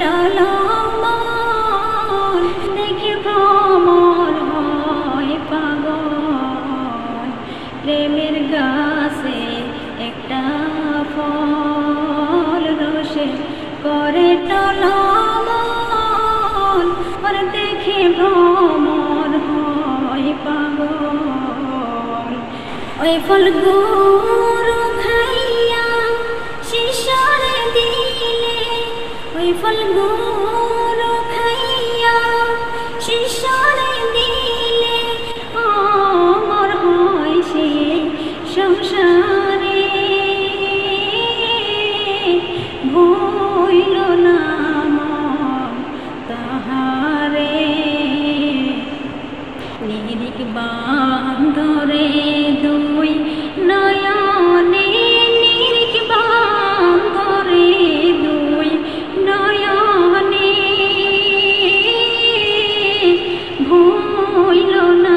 টলমল দেখে ভ্রমর হয় পাগল প্রেমের গাছে একটা ফল রসে করে টলমল আর দেখে ভ্রমর হয় পাগল ওই ফলগুলো খাইয়া শিশরে দিলে ওই ফলগুলো খাইয়া শিশরে দিলে অমর হয় সে সংসারে ভুইল না মন তাহারে নিরিক বান্ধরে দুই নয়নে নিরিক বান্ধরে দুই নয়নে ভুইল না